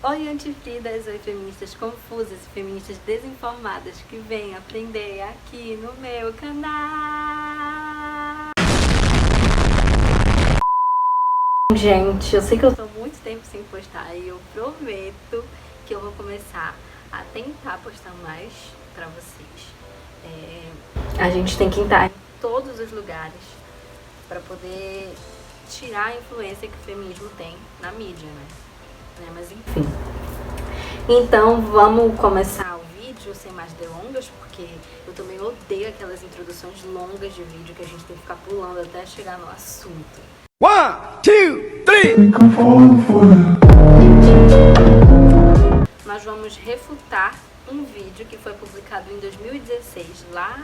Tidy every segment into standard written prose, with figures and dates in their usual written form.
Oi, antifridas, oi, feministas confusas e feministas desinformadas que vêm aprender aqui no meu canal. Gente, eu sei que eu tô muito tempo sem postar e eu prometo que eu vou começar a tentar postar mais pra vocês. A gente tem que entrar em todos os lugares pra poder tirar a influência que o feminismo tem na mídia, né? Mas enfim. Então vamos começar o vídeo sem mais delongas, porque eu também odeio aquelas introduções longas de vídeo que a gente tem que ficar pulando até chegar no assunto. 1, 2, 3. Nós vamos refutar um vídeo que foi publicado em 2016, lá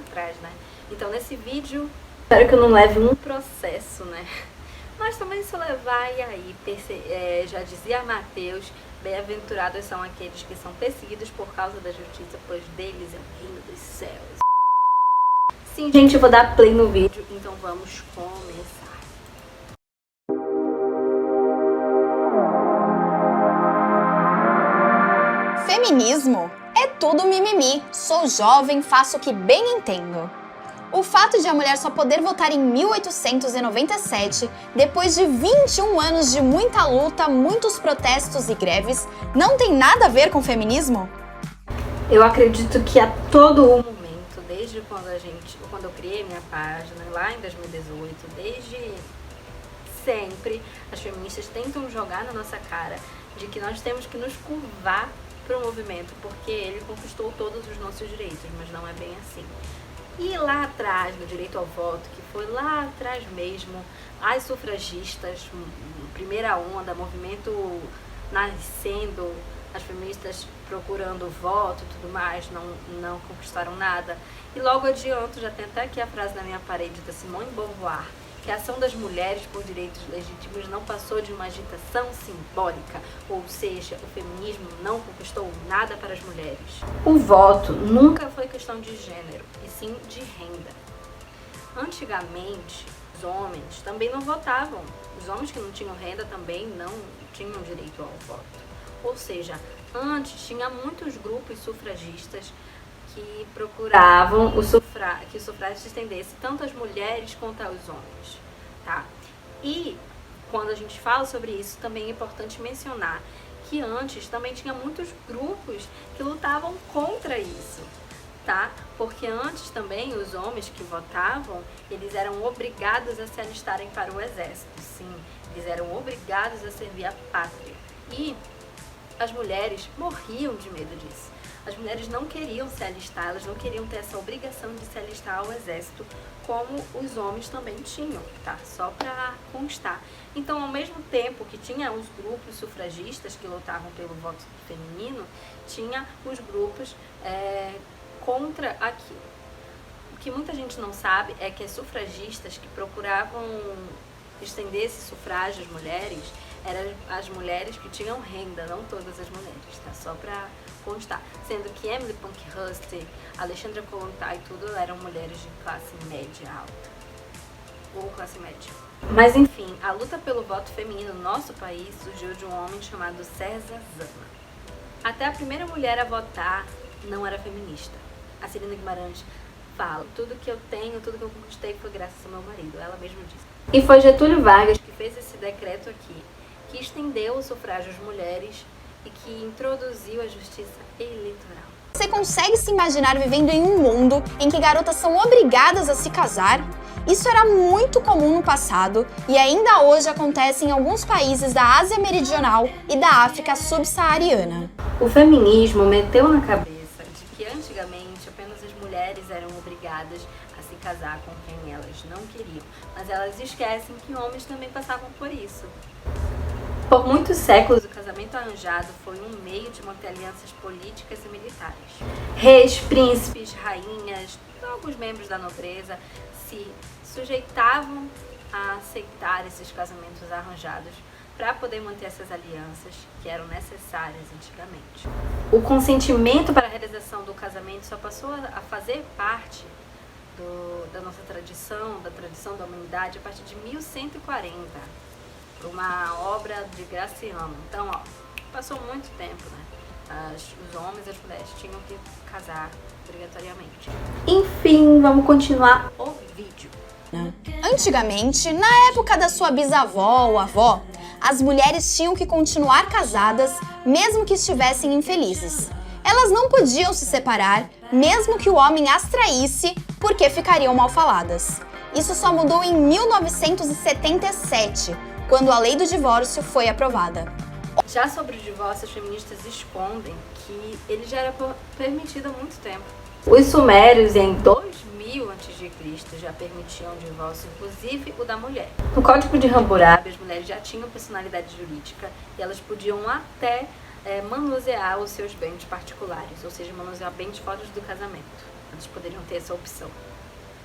atrás, né? Então nesse vídeo, espero que eu não leve um processo, né? Mas também se eu levar, e aí, já dizia Mateus, bem-aventurados são aqueles que são perseguidos por causa da justiça, pois deles é o reino dos céus. Sim, gente, eu vou dar play no vídeo, então vamos começar. Feminismo é tudo mimimi. Sou jovem, faço o que bem entendo. O fato de a mulher só poder votar em 1897, depois de 21 anos de muita luta, muitos protestos e greves, não tem nada a ver com feminismo? Eu acredito que a todo o momento, desde quando eu criei minha página, lá em 2018, desde sempre, as feministas tentam jogar na nossa cara de que nós temos que nos curvar para o movimento, porque ele conquistou todos os nossos direitos, mas não é bem assim. E lá atrás, no direito ao voto, que foi lá atrás mesmo, as sufragistas, primeira onda, movimento nascendo, as feministas procurando voto e tudo mais, não conquistaram nada. E logo adianto, já tem até aqui a frase na minha parede da Simone de Beauvoir, que a ação das mulheres por direitos legítimos não passou de uma agitação simbólica, ou seja, o feminismo não conquistou nada para as mulheres. O voto nunca foi questão de gênero, e sim de renda. Antigamente, os homens também não votavam. Os homens que não tinham renda também não tinham direito ao voto. Ou seja, antes tinha muitos grupos sufragistas que procuravam que o sufrágio se estendesse tanto às mulheres quanto aos homens, tá? E quando a gente fala sobre isso, também é importante mencionar que antes também tinha muitos grupos que lutavam contra isso, tá? Porque antes também os homens que votavam, eles eram obrigados a se alistarem para o exército, sim, eles eram obrigados a servir a pátria. E as mulheres morriam de medo disso. As mulheres não queriam se alistar, elas não queriam ter essa obrigação de se alistar ao exército, como os homens também tinham, tá? Só para constar. Então, ao mesmo tempo que tinha os grupos sufragistas que lutavam pelo voto feminino, tinha os grupos contra aquilo. O que muita gente não sabe é que as sufragistas que procuravam estender esse sufrágio às mulheres eram as mulheres que tinham renda, não todas as mulheres, tá? Só pra constar. Sendo que Emily Pankhurst, Alexandra Kollontai, tudo eram mulheres de classe média alta. Ou classe média. Mas enfim, a luta pelo voto feminino no nosso país surgiu de um homem chamado César Zama. Até a primeira mulher a votar não era feminista. A Celina Guimarães fala: tudo que eu tenho, tudo que eu conquistei foi graças ao meu marido. Ela mesma disse. E foi Getúlio Vargas que fez esse decreto aqui, que estendeu o sufrágio às mulheres e que introduziu a justiça eleitoral. Você consegue se imaginar vivendo em um mundo em que garotas são obrigadas a se casar? Isso era muito comum no passado e ainda hoje acontece em alguns países da Ásia Meridional e da África subsaariana. O feminismo meteu na cabeça de que antigamente apenas as mulheres eram obrigadas a se casar com quem elas não queriam, mas elas esquecem que homens também passavam por isso. Por muitos séculos, o casamento arranjado foi um meio de manter alianças políticas e militares. Reis, príncipes, rainhas, alguns membros da nobreza se sujeitavam a aceitar esses casamentos arranjados para poder manter essas alianças que eram necessárias antigamente. O consentimento para a realização do casamento só passou a fazer parte da nossa tradição, da tradição da humanidade, a partir de 1140. por uma obra de Graciano. Então, ó, passou muito tempo, né? Os homens e as mulheres tinham que casar obrigatoriamente. Enfim, vamos continuar o vídeo. Antigamente, na época da sua bisavó ou avó, as mulheres tinham que continuar casadas mesmo que estivessem infelizes. Elas não podiam se separar, mesmo que o homem as traísse, porque ficariam mal faladas. Isso só mudou em 1977, quando a lei do divórcio foi aprovada. Já sobre o divórcio, as feministas escondem que ele já era permitido há muito tempo. Os sumérios, em 2000 a.C., já permitiam o divórcio, inclusive o da mulher. No Código de Hammurabi, as mulheres já tinham personalidade jurídica e elas podiam até manusear os seus bens particulares, ou seja, manusear bens fora do casamento. Elas poderiam ter essa opção,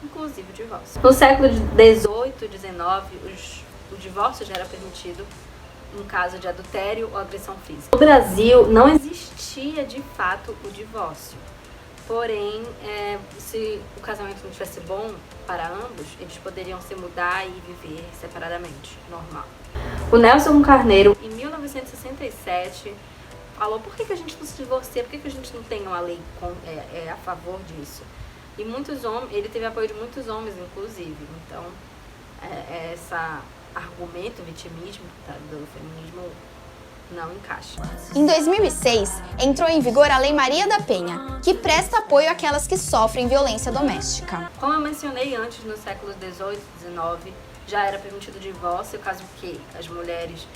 inclusive o divórcio. No século XVIII e XIX, o divórcio já era permitido em caso de adultério ou agressão física. No Brasil, não existia de fato o divórcio. Porém, se o casamento não tivesse bom para ambos, eles poderiam se mudar e viver separadamente, normal. O Nelson Carneiro, em 1967, falou: por que a gente não se divorcia? Por que a gente não tem uma lei a favor disso? E muitos homens, ele teve apoio de muitos homens, inclusive. Então, esse argumento, vitimismo do feminismo não encaixa. Em 2006, entrou em vigor a Lei Maria da Penha, que presta apoio àquelas que sofrem violência doméstica. Como eu mencionei antes, no século XVIII e XIX, já era permitido o divórcio caso que as mulheres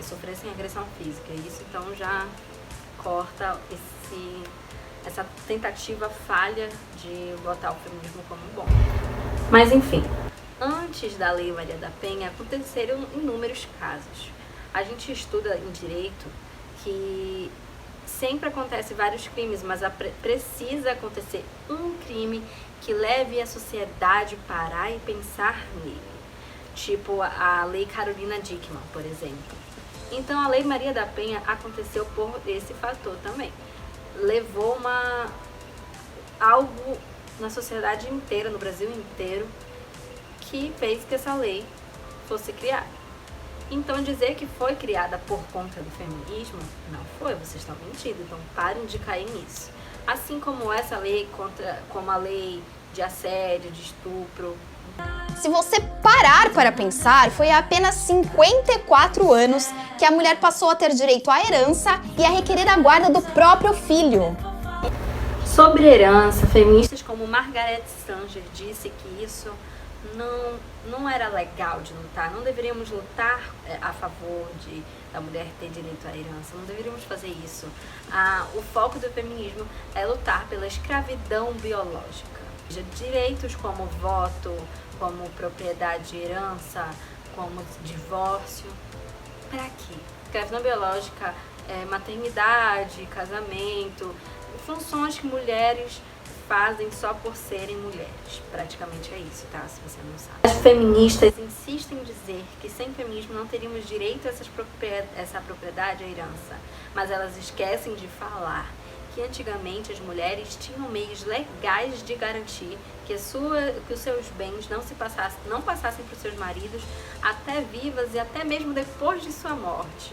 sofressem agressão física. Isso então já corta essa tentativa falha de botar o feminismo como bom. Mas enfim, antes da Lei Maria da Penha aconteceram inúmeros casos. A gente estuda em direito que sempre acontece vários crimes, mas precisa acontecer um crime que leve a sociedade a parar e pensar nele. Tipo a Lei Carolina Dickmann, por exemplo. Então a Lei Maria da Penha aconteceu por esse fator também. Levou algo na sociedade inteira, no Brasil inteiro, que fez que essa lei fosse criada. Então dizer que foi criada por conta do feminismo, não foi, vocês estão mentindo, então parem de cair nisso. Assim como essa lei como a lei de assédio, de estupro. Se você parar para pensar, foi há apenas 54 anos que a mulher passou a ter direito à herança e a requerer a guarda do próprio filho. Sobre herança, feministas como Margaret Sanger disse que isso não era legal de lutar, não deveríamos lutar a favor da mulher ter direito à herança, não deveríamos fazer isso. O foco do feminismo é lutar pela escravidão biológica. Direitos como voto, como propriedade de herança, como divórcio. Para quê? Escravidão biológica, maternidade, casamento, funções que mulheres fazem só por serem mulheres. Praticamente é isso, tá? Se você não sabe. As feministas insistem em dizer que sem feminismo não teríamos direito a essa propriedade, a herança. Mas elas esquecem de falar que antigamente as mulheres tinham meios legais de garantir que os seus bens não passassem para os seus maridos até vivas e até mesmo depois de sua morte.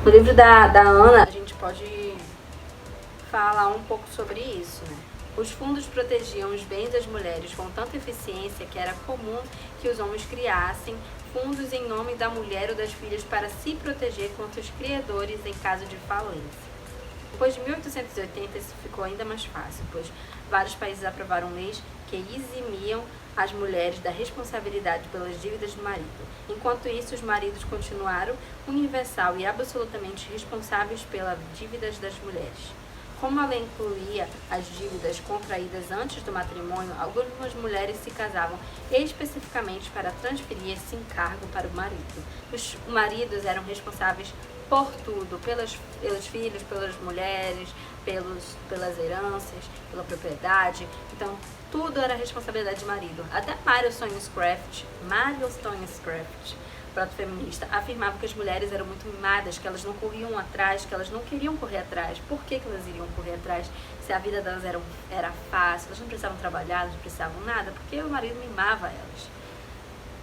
No livro da Ana, a gente pode falar um pouco sobre isso, né? Os fundos protegiam os bens das mulheres com tanta eficiência que era comum que os homens criassem fundos em nome da mulher ou das filhas para se proteger contra os criadores em caso de falência. Depois de 1880, isso ficou ainda mais fácil, pois vários países aprovaram leis que eximiam as mulheres da responsabilidade pelas dívidas do marido. Enquanto isso, os maridos continuaram universal e absolutamente responsáveis pelas dívidas das mulheres. Como a lei incluía as dívidas contraídas antes do matrimônio, algumas mulheres se casavam especificamente para transferir esse encargo para o marido. Os maridos eram responsáveis por tudo, pelos filhos, pelas mulheres, pelas heranças, pela propriedade. Então, tudo era responsabilidade do marido. Até Marion Stonecraft, proto-feminista, afirmava que as mulheres eram muito mimadas, que elas não corriam atrás, que elas não queriam correr atrás. Por que elas iriam correr atrás se a vida delas era fácil? Elas não precisavam trabalhar, elas não precisavam nada, porque o marido mimava elas.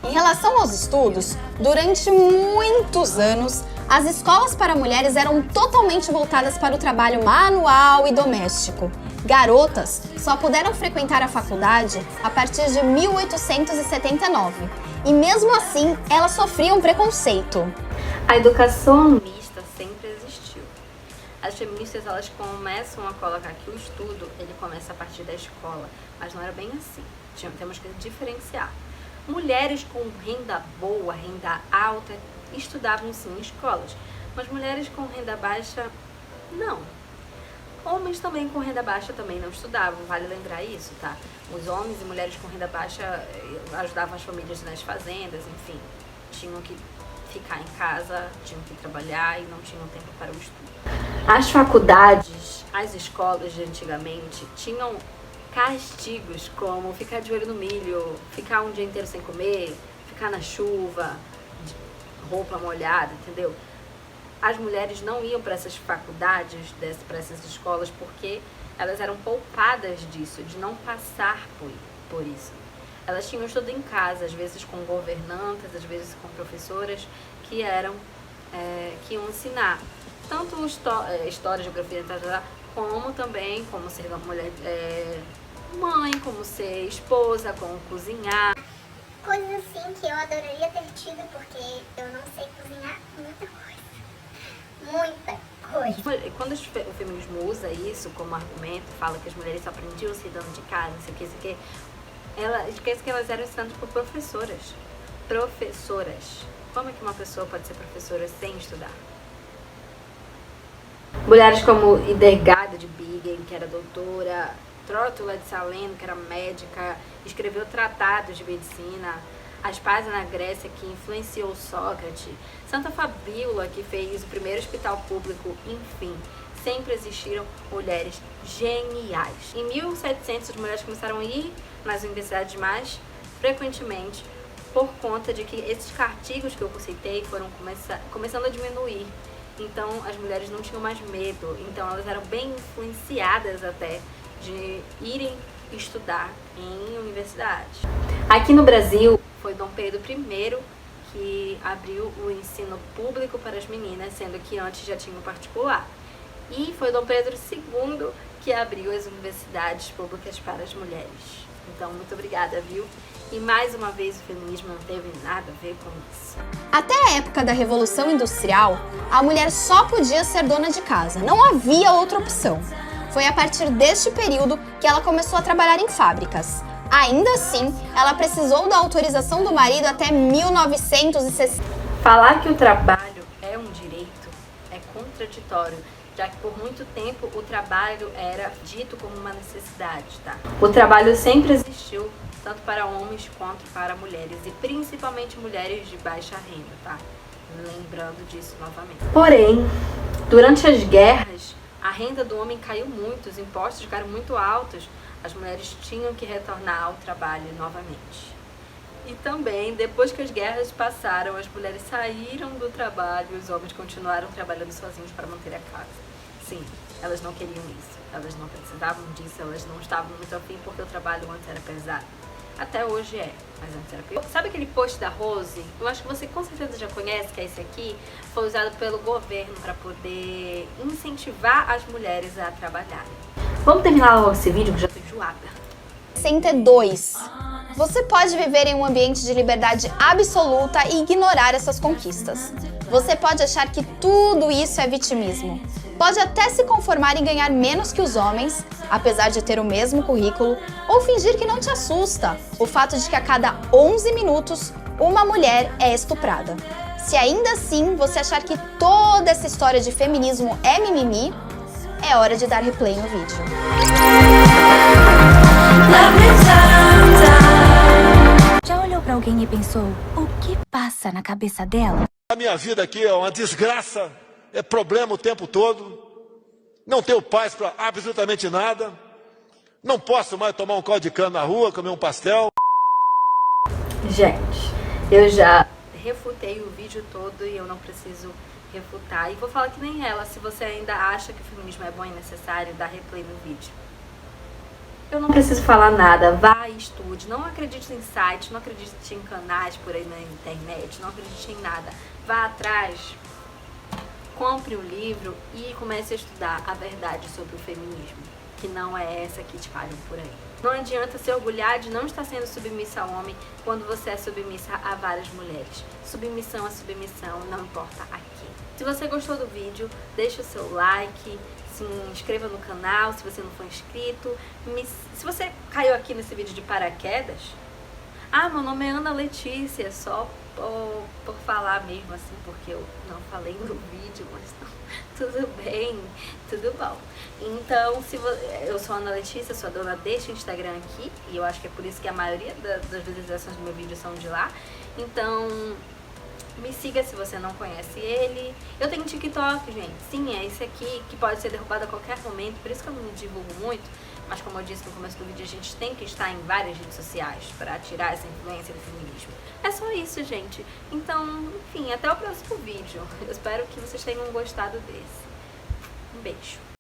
Em relação aos estudos, durante muitos anos, as escolas para mulheres eram totalmente voltadas para o trabalho manual e doméstico. Garotas só puderam frequentar a faculdade a partir de 1879, e mesmo assim elas sofriam preconceito. A educação mista sempre existiu. As feministas, elas começam a colocar que o estudo, ele começa a partir da escola, mas não era bem assim. Temos que diferenciar. Mulheres com renda boa, renda alta, estudavam sim em escolas, mas mulheres com renda baixa, não. Homens também com renda baixa também não estudavam, vale lembrar isso, tá? Os homens e mulheres com renda baixa ajudavam as famílias nas fazendas, enfim, tinham que ficar em casa, tinham que trabalhar e não tinham tempo para o estudo. As faculdades, as escolas de antigamente tinham castigos como ficar de olho no milho, ficar um dia inteiro sem comer, ficar na chuva, roupa molhada, entendeu? As mulheres não iam para essas faculdades, para essas escolas, porque elas eram poupadas disso, de não passar por isso. Elas tinham estudo em casa, às vezes com governantas, às vezes com professoras que iam ensinar tanto história, geografia, como também como ser uma mulher mãe, como ser esposa, como cozinhar. Coisas assim que eu adoraria ter tido, porque eu não sei cozinhar muita coisa. Quando o feminismo usa isso como argumento, fala que as mulheres só aprendiam se dando de casa, não sei o que, ela esquece que elas eram ensinadas por professoras. Professoras. Como é que uma pessoa pode ser professora sem estudar? Mulheres como Hildegard de Bingen, que era doutora, Trótula de Saleno, que era médica, escreveu tratados de medicina, Aspásia na Grécia, que influenciou Sócrates, Santa Fabíola, que fez o primeiro hospital público, enfim, sempre existiram mulheres geniais. Em 1700, as mulheres começaram a ir nas universidades mais frequentemente por conta de que esses castigos que eu citei foram começando a diminuir. Então, as mulheres não tinham mais medo, então elas eram bem influenciadas até de irem estudar em universidades. Aqui no Brasil, foi Dom Pedro I que abriu o ensino público para as meninas, sendo que antes já tinha o particular. E foi Dom Pedro II que abriu as universidades públicas para as mulheres. Então, muito obrigada, viu? E mais uma vez, o feminismo não teve nada a ver com isso. Até a época da Revolução Industrial, a mulher só podia ser dona de casa, não havia outra opção. Foi a partir deste período que ela começou a trabalhar em fábricas. Ainda assim, ela precisou da autorização do marido até 1960. Falar que o trabalho é um direito é contraditório, já que por muito tempo o trabalho era dito como uma necessidade, tá? O trabalho sempre existiu, tanto para homens quanto para mulheres, e principalmente mulheres de baixa renda, tá? Lembrando disso novamente. Porém, durante as guerras, a renda do homem caiu muito, os impostos ficaram muito altos, as mulheres tinham que retornar ao trabalho novamente. E também, depois que as guerras passaram, as mulheres saíram do trabalho e os homens continuaram trabalhando sozinhos para manter a casa. Sim, elas não queriam isso, elas não precisavam disso, elas não estavam muito afim porque o trabalho antes era pesado. Até hoje é, mas antes era pior. Sabe aquele post da Rose? Eu acho que você com certeza já conhece, que é esse aqui. Foi usado pelo governo para poder incentivar as mulheres a trabalharem. Vamos terminar logo esse vídeo que eu já tô enjoada. 62. Você pode viver em um ambiente de liberdade absoluta e ignorar essas conquistas. Você pode achar que tudo isso é vitimismo. Pode até se conformar em ganhar menos que os homens, apesar de ter o mesmo currículo, ou fingir que não te assusta o fato de que a cada 11 minutos uma mulher é estuprada. Se ainda assim você achar que toda essa história de feminismo é mimimi, é hora de dar replay no vídeo. Já olhou pra alguém e pensou, o que passa na cabeça dela? A minha vida aqui é uma desgraça, é problema o tempo todo, não tenho paz para absolutamente nada, não posso mais tomar um caldo de cana na rua, comer um pastel. Gente, eu já refutei o vídeo todo e eu não preciso refutar. E vou falar que nem ela, se você ainda acha que o feminismo é bom e necessário, dá replay no vídeo. Eu não preciso falar nada, vá e estude, não acredite em sites, não acredite em canais por aí na internet, não acredite em nada. Vá atrás, compre um livro e comece a estudar a verdade sobre o feminismo, que não é essa que espalham por aí. Não adianta se orgulhar de não estar sendo submissa ao homem quando você é submissa a várias mulheres. Submissão é submissão, não importa a quem. Se você gostou do vídeo, deixa o seu like, se inscreva no canal se você não for inscrito. Se você caiu aqui nesse vídeo de paraquedas, meu nome é Ana Letícia, só por falar mesmo assim, porque eu não falei no vídeo, mas não, tudo bem, tudo bom. Então, eu sou a Ana Letícia, sou a dona deste Instagram aqui, e eu acho que é por isso que a maioria das visualizações do meu vídeo são de lá. Então, me siga se você não conhece ele. Eu tenho TikTok, gente. Sim, é esse aqui, que pode ser derrubado a qualquer momento, por isso que eu não me divulgo muito. Mas como eu disse no começo do vídeo, a gente tem que estar em várias redes sociais para tirar essa influência do feminismo. É só isso, gente. Então, enfim, até o próximo vídeo. Eu espero que vocês tenham gostado desse. Um beijo.